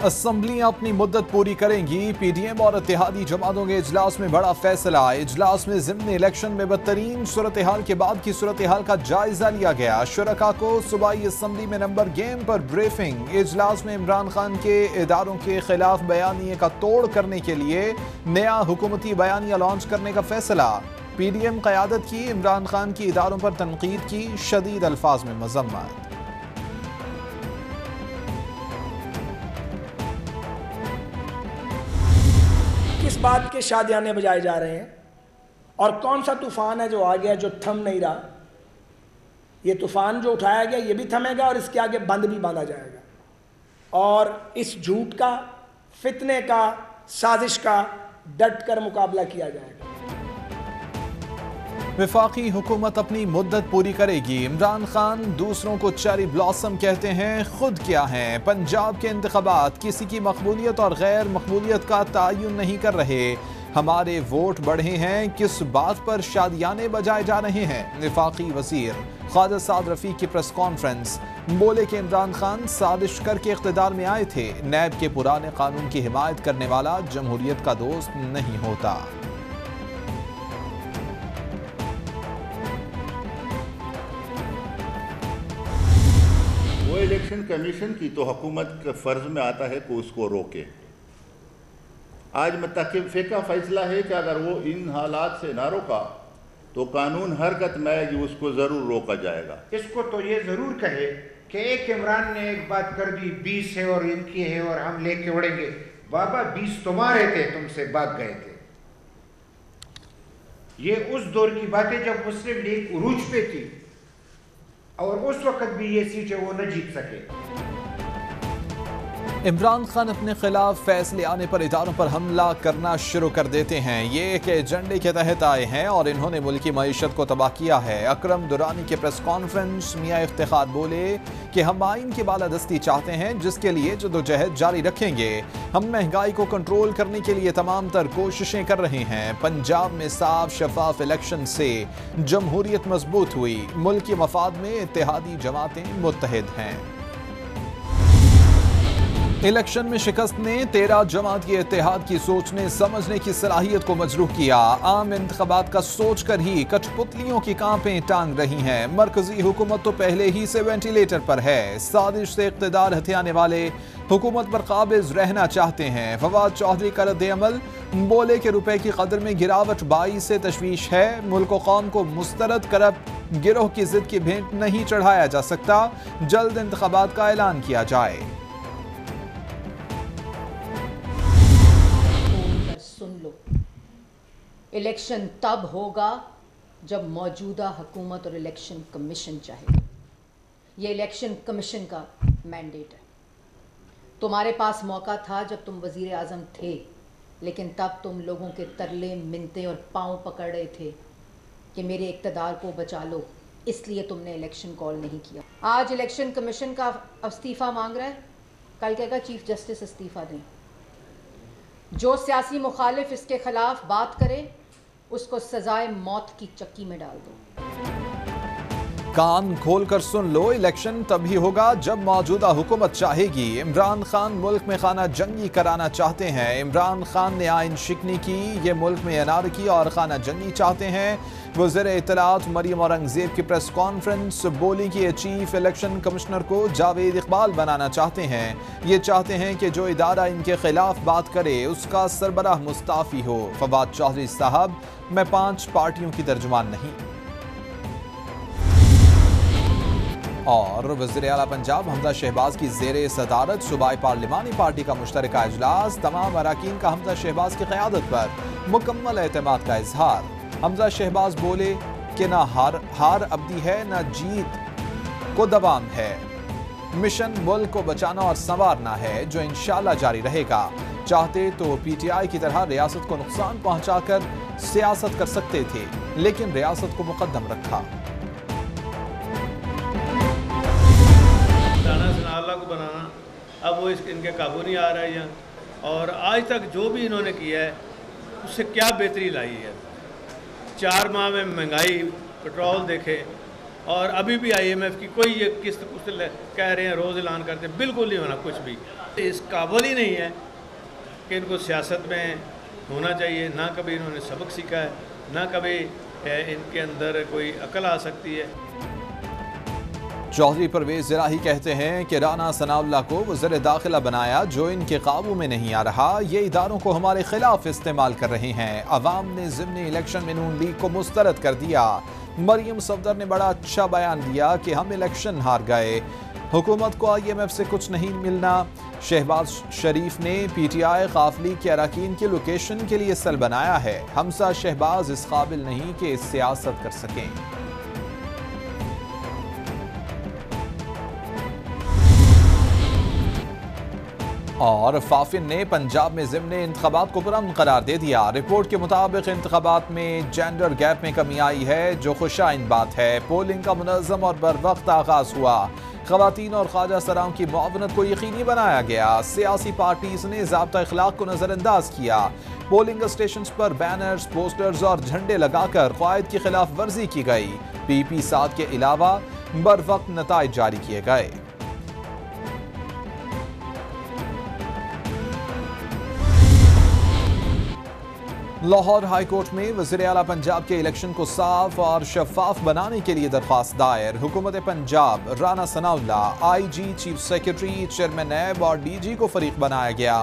असम्बलियां अपनी मुद्दत पूरी करेंगी। पीडीएम और इत्तेहादी जमातों के इजलास में बड़ा फैसला। इजलास में ज़िम्न इलेक्शन में बदतरीन सूरत हाल के बाद की सूरत हाल का जायजा लिया गया। शुरका को सूबाई असम्बली में नंबर गेम पर ब्रीफिंग। इजलास में इमरान खान के इदारों के खिलाफ बयानिए का तोड़ करने के लिए नया हुकूमती बयानिया लॉन्च करने का फैसला। पीडीएम क़यादत की इमरान खान की इदारों पर तनकीद की शदीद अल्फाज में मजम्मत। किस बात के शादियाने बजाए जा रहे हैं और कौन सा तूफान है जो आ गया जो थम नहीं रहा। ये तूफान जो उठाया गया ये भी थमेगा और इसके आगे बंद भी बांधा जाएगा और इस झूठ का, फितने का, साजिश का डट कर मुकाबला किया जाएगा। वफाकी हुकूमत अपनी मुद्दत पूरी करेगी। इमरान खान दूसरों को चेरी ब्लॉसम कहते हैं, खुद क्या हैं। पंजाब के इंतखाबात किसी की मकबूलियत और गैर मकबूलियत का तयन नहीं कर रहे। हमारे वोट बढ़े हैं, किस बात पर शादियाने बजाए जा रहे हैं। वफाकी वजीर ख्वाजा साद रफीक की प्रेस कॉन्फ्रेंस। बोले कि इमरान खान साजिश करके इख्तिदार में आए थे। नैब के पुराने कानून की हिमायत करने वाला जमहूरियत का दोस्त नहीं होता। वो इलेक्शन कमीशन की तो हुकूमत के फ़र्ज में आता है कि उसको रोके। आज मुत्तफ़िक़ का फैसला है कि अगर वो इन हालात से ना रोका तो कानून हरकत में आएगी, उसको ज़रूर रोका जाएगा। इसको तो ये ज़रूर कहे कि एक इमरान ने एक बात कर दी, 20 है और इनकी है और हम लेके उड़ेंगे। बाबा 20 तुम्हारे थे, तुमसे भाग गए थे। ये उस दौर की बातें जब मुस्लिम लीग उरूज पे थी और उस वक्त भी ये सीटें वो न जीत सके। इमरान खान अपने खिलाफ फैसले आने पर इदारों पर हमला करना शुरू कर देते हैं। ये एक एजेंडे के तहत आए हैं और इन्होंने मुल्की मईशत को तबाह किया है। अकरम दुरानी के प्रेस कॉन्फ्रेंस मियां इफ्तिखार बोले कि हम आइन की बालादस्ती चाहते हैं, जिसके लिए जदोजहद जारी रखेंगे। हम महंगाई को कंट्रोल करने के लिए तमाम तर कोशिशें कर रहे हैं। पंजाब में साफ शफाफ इलेक्शन से जमहूरियत मजबूत हुई। मुल्क के मफाद में इत्तेहादी जमातें मुत्तहिद हैं। इलेक्शन में शिकस्त ने 13 जमात के इत्तेहाद की सोचने समझने की सलाहियत को मजरूह किया। आम इंतखाबात का सोच कर ही कठपुतलियों की कांपें टांग रही हैं। मरकजी हुकूमत तो पहले ही से वेंटिलेटर पर है। साजिश से इख्तिदार हथियाने वाले हुकूमत पर काबिज रहना चाहते हैं। फवाद चौधरी का रद्द-ए-अमल। बोले के रुपए की कदर में गिरावट 22 से तशवीश है। मुल्क कौम को मुस्तरद करब गिरोह की जिद की भेंट नहीं चढ़ाया जा सकता। जल्द इंतखाबात का ऐलान किया जाए। सुन लो, इलेक्शन तब होगा जब मौजूदा हुकूमत और इलेक्शन कमीशन चाहेगा। ये इलेक्शन कमीशन का मैंडेट है। तुम्हारे पास मौका था जब तुम वजीर आज़म थे, लेकिन तब तुम लोगों के तरले मिन्नतें और पाँव पकड़ रहे थे कि मेरे इक़्तिदार को बचा लो, इसलिए तुमने इलेक्शन कॉल नहीं किया। आज इलेक्शन कमीशन का इस्तीफ़ा मांग रहा है, कल कहेगा चीफ जस्टिस इस्तीफ़ा दें। जो सियासी मुखालिफ इसके खिलाफ बात करे उसको सजाए मौत की चक्की में डाल दो। कान खोलकर सुन लो, इलेक्शन तभी होगा जब मौजूदा हुकूमत चाहेगी। इमरान खान मुल्क में खाना जंगी कराना चाहते हैं। इमरान खान ने आइन शिकनी की, ये मुल्क में अनारकी और खाना जंगी चाहते हैं। वज़ीर इत्तलात मरियम औरंगज़ेब की प्रेस कॉन्फ्रेंस। बोली कि ये चीफ इलेक्शन कमिश्नर को जावेद इकबाल बनाना चाहते हैं। ये चाहते हैं कि जो इदारा इनके खिलाफ बात करे उसका सरबराह मुस्ताफ़ी हो। फवाद चौधरी साहब, मैं 5 पार्टियों की तर्जुमान नहीं। और वज़ीर आला पंजाब हमजा शहबाज की ज़ेरे सदारत सूबाई पार्लिमानी पार्टी का मुश्तरका इजलास। तमाम अराकीन का हमजा शहबाज की क़यादत पर मुकम्मल एतमाद का इजहार। हमजा शहबाज बोले कि ना हार अबदी है, ना जीत को दवाम है। मिशन मुल्क को बचाना और संवारना है, जो इंशाअल्लाह जारी रहेगा। चाहते तो पीटीआई की तरह रियासत को नुकसान पहुंचाकर सियासत कर सकते थे, लेकिन रियासत को मुकद्दम रखा। अल्लाह को बनाना, अब वो इनके काबू नहीं आ रहा है यहाँ। और आज तक जो भी इन्होंने किया है उससे क्या बेहतरी लाई है। 4 माह में महंगाई, पेट्रोल देखे, और अभी भी IMF की कोई ये किस्त कह रहे हैं, रोज़ ऐलान करते हैं, बिल्कुल नहीं होना कुछ भी। इस काबिल ही नहीं है कि इनको सियासत में होना चाहिए, ना कभी इन्होंने सबक सीखा है, ना कभी इनके अंदर कोई अकल आ सकती है। चौधरी परवेज ज़राही कहते हैं कि राना सनाउल्लाह को वज़ीर दाखिला बनाया जो इनके काबू में नहीं आ रहा। ये इदारों को हमारे खिलाफ इस्तेमाल कर रहे हैं। अवाम ने ज़िमनी इलेक्शन में नून लीग को मुस्तरद कर दिया। मरियम सफदर ने बड़ा अच्छा बयान दिया कि हम इलेक्शन हार गए, हुकूमत को IMF से कुछ नहीं मिलना। शहबाज शरीफ ने PTI काफिले के अरकान की लोकेशन के लिए सेल बनाया है। हमसा शहबाज इस काबिल नहीं कि सियासत कर सकें। और फाफिन ने पंजाब में ज़िमनी इंतखाबात को पुरअमन करार दे दिया। रिपोर्ट के मुताबिक इंतखाबात में जेंडर गैप में कमी आई है, जो खुशाइन बात है। पोलिंग का मुनज़्ज़म और बरवक्त आगाज हुआ। ख़वातीन और ख्वाजा सराओं की मुआवनत को यकीनी बनाया गया। सियासी पार्टीज ने ज़ाब्ता इखलाक को नज़रअंदाज किया। पोलिंग स्टेशन पर बैनर्स, पोस्टर्स और झंडे लगाकर क़वायद की खिलाफ वर्जी की गई। PP 7 के अलावा बरवक्त नताइज जारी किए गए। लाहौर हाई कोर्ट में वज़ीर आला पंजाब के इलेक्शन को साफ और शफाफ बनाने के लिए दरख्वास्त दायर। हुकूमत Punjab, Rana Sanaullah, IG, chief secretary, chairman NAB और DG को फरीक बनाया गया।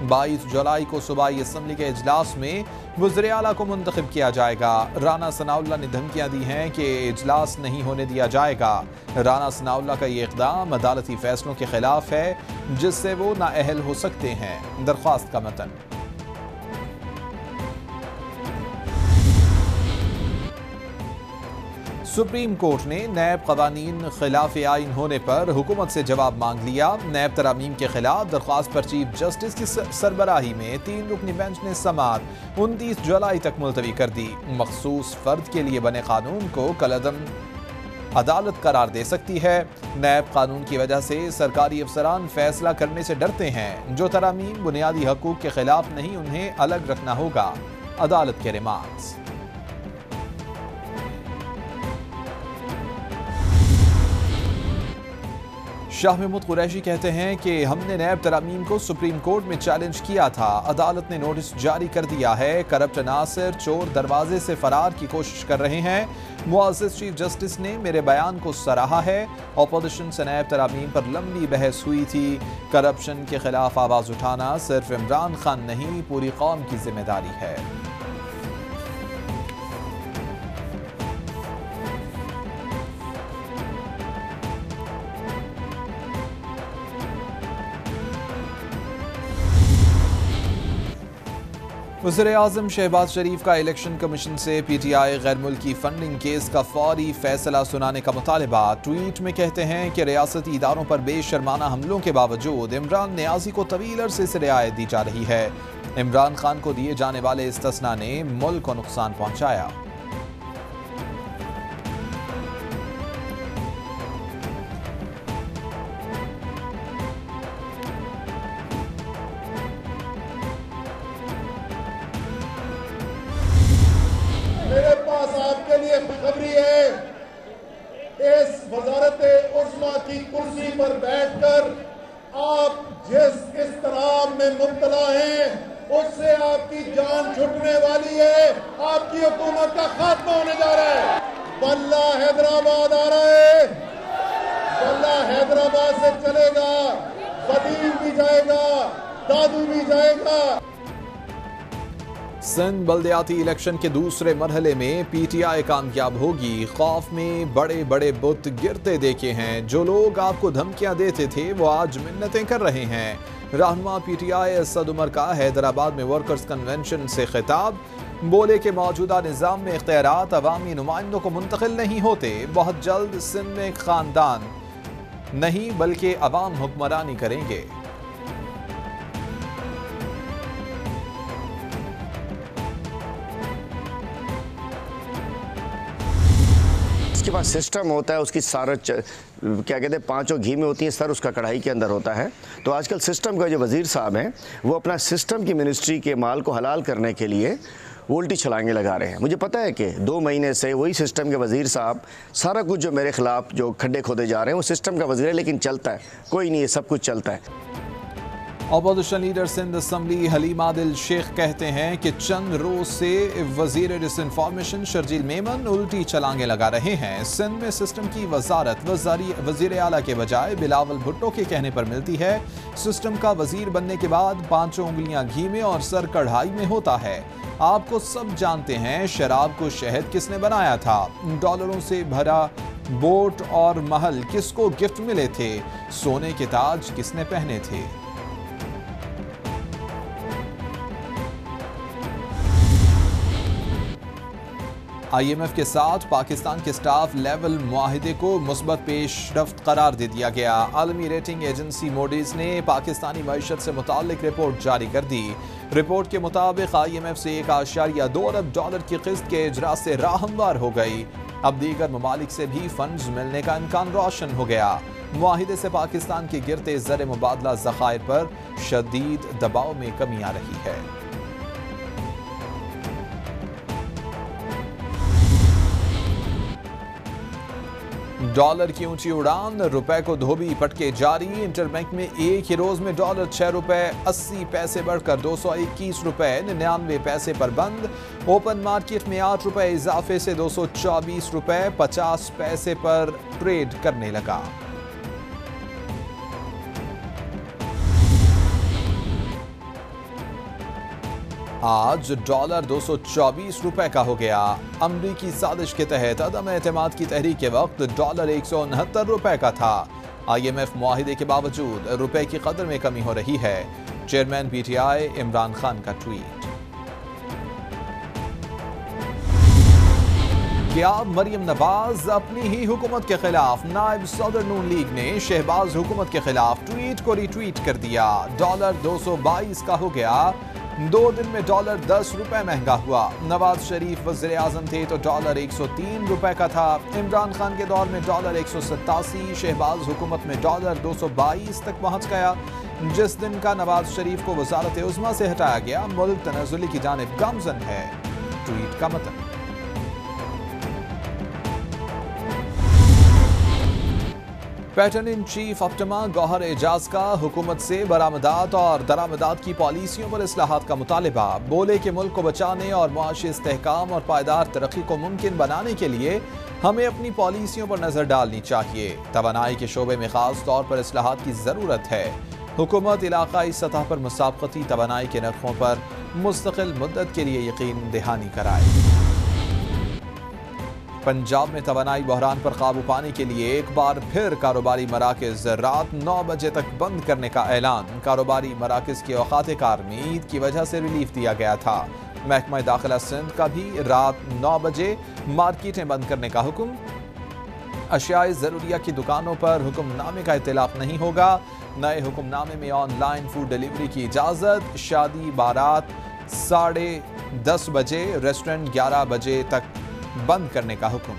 22 जुलाई को सूबाई असम्बली के इजलास में वज़ीर आला को मुंतखब किया जाएगा। राना सनाउल्लाह ने धमकियां दी हैं कि इजलास नहीं होने दिया जाएगा। राना सनाउल्लाह का ये इक़दाम अदालती फैसलों के खिलाफ है जिससे वो नाअहल हो सकते हैं। दरख्वास्त का मतन। सुप्रीम कोर्ट ने नैब क़वानीन खिलाफ आइन होने पर हुकूमत से जवाब मांग लिया। नैब तरामीम के खिलाफ दरख्वास्त पर चीफ जस्टिस की सरबराही में 3 रुकनी बेंच ने समाअत 29 जुलाई तक मुलतवी कर दी। मखसूस फ़र्द के लिए बने कानून को कलअदम अदालत करार दे सकती है। नैब कानून की वजह से सरकारी अफसरान फैसला करने से डरते हैं। जो तरामीम बुनियादी हकूक़ के खिलाफ नहीं, उन्हें अलग रखना होगा। अदालत के रिमार्क्स। शाह महमूद कुरैशी कहते हैं कि हमने नैब तरामीम को सुप्रीम कोर्ट में चैलेंज किया था। अदालत ने नोटिस जारी कर दिया है। करप्ट अनासर चोर दरवाजे से फरार की कोशिश कर रहे हैं। मुअज़्ज़ज़ चीफ जस्टिस ने मेरे बयान को सराहा है। अपोजिशन से नैब तरामीम पर लंबी बहस हुई थी। करप्शन के खिलाफ आवाज़ उठाना सिर्फ इमरान खान नहीं, पूरी कौम की जिम्मेदारी है। वज़ीर-ए-आज़म शहबाज शरीफ का इलेक्शन कमीशन से PTI गैर मुल्की फंडिंग केस का फौरी फैसला सुनाने का मुतालबा। ट्वीट में कहते हैं कि रियासती इदारों पर बेशर्माना हमलों के बावजूद इमरान नियाज़ी को तवील अरसे से रियायत दी जा रही है। इमरान खान को दिए जाने वाले इस्तिस्ना ने मुल्क को नुकसान पहुंचाया। मेरे पास आपके लिए खुशखबरी है। इस वज़ारत-ए-उज़्मा की कुर्सी पर बैठकर आप जिस इज़्तिराब में मुब्तला हैं, उससे आपकी जान छूटने वाली है। आपकी हुकूमत का खात्मा होने जा रहा है। बल्ला हैदराबाद आ रहा है। बल्ला हैदराबाद से चलेगा, कदीम भी जाएगा, दादू भी जाएगा। सिंध बल्दियाती इलेक्शन के दूसरे मरहले में PTI कामयाब होगी। खौफ में बड़े बड़े बुत गिरते देखे हैं। जो लोग आपको धमकियां देते थे वो आज मिन्नतें कर रहे हैं। रहनुमा PTI असद उमर का हैदराबाद में वर्कर्स कन्वेंशन से खिताब। बोले कि मौजूदा निज़ाम में इख्तियारात अवामी नुमाइंदों को मुंतकिल नहीं होते। बहुत जल्द सिंध में एक खानदान नहीं बल्कि अवाम हुक्मरानी करेंगे। उसके पास सिस्टम होता है, उसकी सारा क्या कहते हैं पांचों घी में होती है, सर उसका कढ़ाई के अंदर होता है। तो आजकल सिस्टम का जो वज़ीर साहब हैं वो अपना सिस्टम की मिनिस्ट्री के माल को हलाल करने के लिए उल्टी छलांगे लगा रहे हैं। मुझे पता है कि 2 महीने से वही सिस्टम के वज़ीर साहब सारा कुछ जो मेरे खिलाफ जो खड्डे खोदे जा रहे हैं वो सिस्टम का वज़ीर है, लेकिन चलता है कोई नहीं, ये सब कुछ चलता है। Opposition leader Sindh assembly Haleem Adil Sheikh कहते हैं कि चंद रोज से वजीर डिसइंफॉर्मेशन शर्जील मेमन उल्टी छलांगे लगा रहे हैं। सिंध में सिस्टम की वजारत वजीर आला के बजाय बिलावल भुट्टो के कहने पर मिलती है। सिस्टम का वजीर बनने के बाद 5 उंगलियां घी में और सर कढ़ाई में होता है। आपको सब जानते हैं शराब को शहद किसने बनाया था, डॉलरों से भरा बोट और महल किसको गिफ्ट मिले थे, सोने के ताज किसने पहने थे। IMF के साथ पाकिस्तान के स्टाफ लेवल मुआहिदे को मुस्बत पेशरफ्त करार दे दिया गया। आलमी रेटिंग एजेंसी मोडीज ने पाकिस्तानी मईशत से मुताल्लिक रिपोर्ट जारी कर दी। रिपोर्ट के मुताबिक IMF से $1.2 अरब की किस्त के इजरा से राह हमवार हो गई। अब दीगर ममालिक से भी फंड्स मिलने का इम्कान रोशन हो गया। मुआहिदे से पाकिस्तान के गिरते ज़र मुबादला ज़खायर पर शदीद दबाव में कमी आ रही है। डॉलर की ऊंची उड़ान, रुपए को धोबी पटके जारी। इंटरबैंक में एक ही रोज में डॉलर 6 रुपए 80 पैसे बढ़कर 221 रुपए 99 पैसे पर बंद। ओपन मार्केट में 8 रुपए इजाफे से 224 रुपए 50 पैसे पर ट्रेड करने लगा। आज डॉलर 224 रुपए का हो गया। अमरीकी साजिश के तहत अदम एतमाद की तहरीक के वक्त डॉलर 169 रुपए का था। IMF मुआहिदे के बावजूद रुपए की कदर में कमी हो रही है। चेयरमैन PTI इमरान खान का ट्वीट। क्या मरियम नवाज अपनी ही हुकूमत के खिलाफ नायब सदर नून लीग ने शहबाज हुकूमत के खिलाफ ट्वीट को रिट्वीट कर दिया। डॉलर 222 का हो गया। 2 दिन में डॉलर 10 रुपए महंगा हुआ। नवाज शरीफ वज़ीर आज़म थे तो डॉलर 103 रुपए का था। इमरान खान के दौर में डॉलर 187, शहबाज हुकूमत में डॉलर 222 तक पहुंच गया। जिस दिन का नवाज शरीफ को वज़ारत उज़्मा से हटाया गया, मुल्क तनज़्ज़ुली की जानिब गामज़न है। ट्वीट का मतलब। पैटर्न इन चीफ ऑप्टिमा गौहर एजाज का हुकूमत से बरामदात और दरामदात की पॉलिसियों पर इस्लाहात का मुतालिबा। बोले कि मुल्क को बचाने और मुआशी इस्तेहकाम और पायदार तरक्की को मुमकिन बनाने के लिए हमें अपनी पॉलिसियों पर नजर डालनी चाहिए। तवानाई के शोबे में खास तौर पर इस्लाहात की जरूरत है। हुकूमत इलाकाई सतह पर मुसाबकती तवानाई के नरखों पर मुस्तकिल मुद्दत के लिए यकीन दहानी कराए। पंजाब में तवानाई बहरान पर काबू पाने के लिए एक बार फिर कारोबारी मराकज रात 9 बजे तक बंद करने का ऐलान। कारोबारी मराकज के औकात कार में ईद की वजह से रिलीफ दिया गया था। महकमा दाखिला सिंध का भी रात 9 बजे मार्केटें बंद करने का हुक्म। अशियाए ज़रूरिया की दुकानों पर हुक्मनामे का इतलाफ नहीं होगा। नए हुक्मनामे में ऑनलाइन फूड डिलीवरी की इजाज़त। शादी बारात 10:30 बजे, रेस्टोरेंट 11 बजे तक बंद करने का हुक्म।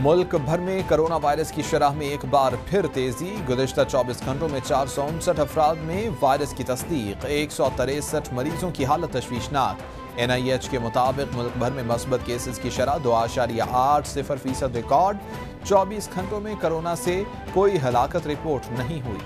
मुल्क भर में कोरोना वायरस की शरह में एक बार फिर तेजी। गुज़िश्ता 24 घंटों में 459 अफराद में वायरस की तस्दीक। 163 मरीजों की हालत तशवीशनाक। NIH के मुताबिक मुल्क भर में मस्बत केसेस की शरह 2.80% रिकॉर्ड। 24 घंटों में कोरोना से कोई हलाकत रिपोर्ट नहीं हुई।